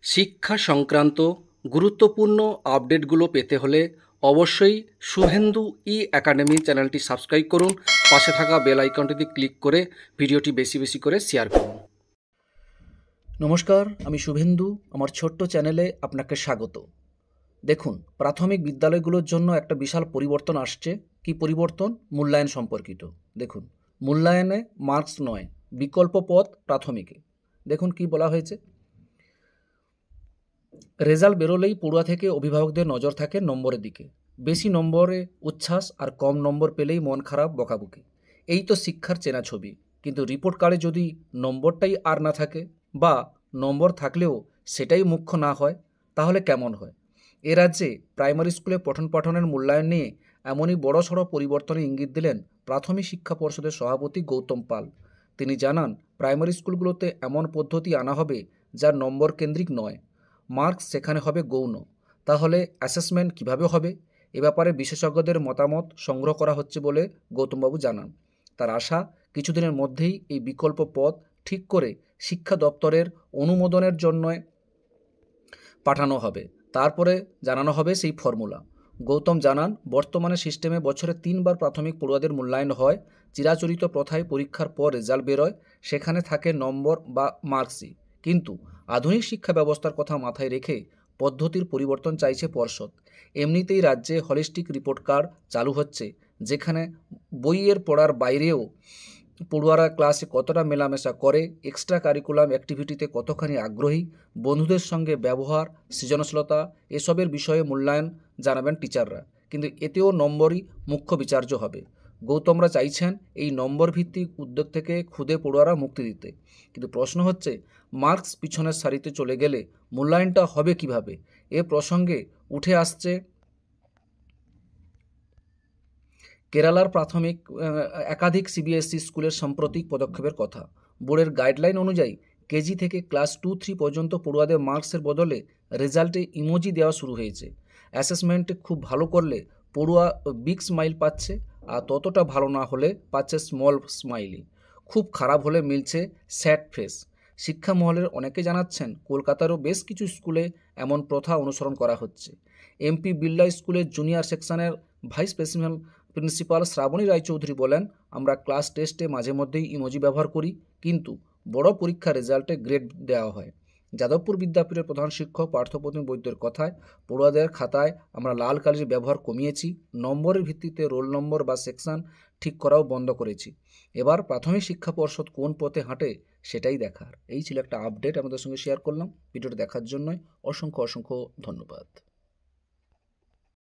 শিক্ষা সংক্রান্ত গুরুত্বপূর্ণ আপডেটগুলো পেতে হলে অবশ্যই শুভেন্দু একাডেমি চ্যানেলটি সাবস্ক্রাইব করুন। পাশে থাকা বেল আইকনটিতে ক্লিক করে ভিডিওটি বেশি বেশি করে শেয়ার করুন। নমস্কার, আমি শুভেন্দু। আমার ছোট্ট চ্যানেলে আপনাকে স্বাগত। দেখুন, প্রাথমিক বিদ্যালয়গুলোর জন্য একটা বিশাল পরিবর্তন আসছে। কি পরিবর্তন? মূল্যায়ন সম্পর্কিত। দেখুন, মূল্যায়নে মার্কস নয়, বিকল্প পথ প্রাথমিকে। দেখুন কি বলা হয়েছে। রেজাল্ট বেরোলেই পড়ুয়া থেকে অভিভাবকদের নজর থাকে নম্বরের দিকে। বেশি নম্বরে উচ্ছ্বাস, আর কম নম্বর পেলেই মন খারাপ, বকাবকি। এই তো শিক্ষার চেনা ছবি। কিন্তু রিপোর্ট কার্ডে যদি নম্বরটাই আর না থাকে, বা নম্বর থাকলেও সেটাই মুখ্য না হয়, তাহলে কেমন হয়? এ রাজ্যে প্রাইমারি স্কুলে পঠন পাঠনের মূল্যায়ন নিয়ে এমনই বড়সড় পরিবর্তনের ইঙ্গিত দিলেন প্রাথমিক শিক্ষা পর্ষদের সভাপতি গৌতম পাল। তিনি জানান, প্রাইমারি স্কুলগুলোতে এমন পদ্ধতি আনা হবে যা নম্বর কেন্দ্রিক নয়। মার্কস সেখানে হবে গৌণ। তাহলে অ্যাসেসমেন্ট কিভাবে হবে? এ ব্যাপারে বিশেষজ্ঞদের মতামত সংগ্রহ করা হচ্ছে বলে গৌতমবাবু জানান। তার আশা, কিছুদিনের মধ্যেই এই বিকল্প পথ ঠিক করে শিক্ষা দপ্তরের অনুমোদনের জন্য পাঠানো হবে। তারপরে জানানো হবে সেই ফর্মুলা। গৌতম জানান, বর্তমানে সিস্টেমে বছরে 3 বার প্রাথমিক পড়ুয়াদের মূল্যায়ন হয়। চিরাচরিত প্রথায় পরীক্ষার পর রেজাল্ট বেরোয়, সেখানে থাকে নম্বর বা মার্কসই। কিন্তু আধুনিক শিক্ষা ব্যবস্থার কথা মাথায় রেখে পদ্ধতির পরিবর্তন চাইছে পর্ষদ। এমনিতেই রাজ্যে হলিস্টিক রিপোর্ট কার্ড চালু হচ্ছে, যেখানে বইয়ের পড়ার বাইরেও পড়ুয়ারা ক্লাসে কতটা মেলামেশা করে, এক্সট্রা কারিকুলাম অ্যাক্টিভিটিতে কতখানি আগ্রহী, বন্ধুদের সঙ্গে ব্যবহার, সৃজনশীলতা, এসবের বিষয়ে মূল্যায়ন জানাবেন টিচাররা। কিন্তু এতেও নম্বরই মুখ্য বিচার্য হবে। গৌতমরা চাইছেন এই নম্বর ভিত্তিক উদ্যোগ থেকে খুদে পড়ুয়ারা মুক্তি দিতে। কিন্তু প্রশ্ন হচ্ছে, মার্কস পিছনের সারিতে চলে গেলে মূল্যায়নটা হবে কিভাবে? এ প্রসঙ্গে উঠে আসছে কেরালার প্রাথমিক একাধিক সিবিএসই স্কুলের সাম্প্রতিক পদক্ষেপের কথা। বোর্ডের গাইডলাইন অনুযায়ী কেজি থেকে ক্লাস 2-3 পর্যন্ত পড়ুয়াদের মার্কসের বদলে রেজাল্টে ইমোজি দেওয়া শুরু হয়েছে। অ্যাসেসমেন্টে খুব ভালো করলে পড়ুয়া বিগ স্মাইল পাচ্ছে, আর ততটা ভালো না হলে পাচ্ছে স্মল স্মাইলি। খুব খারাপ হলে মিলছে স্যাড ফেস। শিক্ষা মহলের অনেকে জানাচ্ছেন, কলকাতারও বেশ কিছু স্কুলে এমন প্রথা অনুসরণ করা হচ্ছে। এমপি বিড়লা স্কুলের জুনিয়র সেকশনের ভাইস প্রিন্সিপাল শ্রাবণী রায়চৌধুরী বলেন, আমরা ক্লাস টেস্টে মাঝে মধ্যেই ইমোজি ব্যবহার করি, কিন্তু বড় পরীক্ষার রেজাল্টে গ্রেড দেওয়া হয়। যাদবপুর বিদ্যাপীঠের প্রধান শিক্ষক পার্থপ্রতিম বৈদ্যর কথায়, পড়ুয়াদের খাতায় আমরা লাল কালির ব্যবহার কমিয়েছি, নম্বরের ভিত্তিতে রোল নম্বর বা সেকশন ঠিক করাও বন্ধ করেছি। এবার প্রাথমিক শিক্ষা পর্ষদ কোন পথে হাঁটে সেটাই দেখার। এই ছিল একটা আপডেট আমাদের সঙ্গে শেয়ার করলাম। ভিডিওটা দেখার জন্য অসংখ্য অসংখ্য ধন্যবাদ।